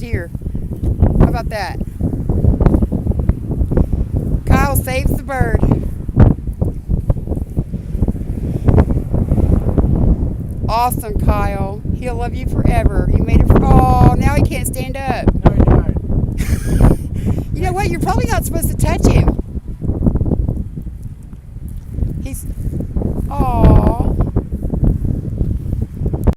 deer. How about that? Kyle saves the bird. Awesome, Kyle. He'll love you forever. You made it. Oh, now he can't stand up. No, he died. You know what? You're probably not supposed to touch him.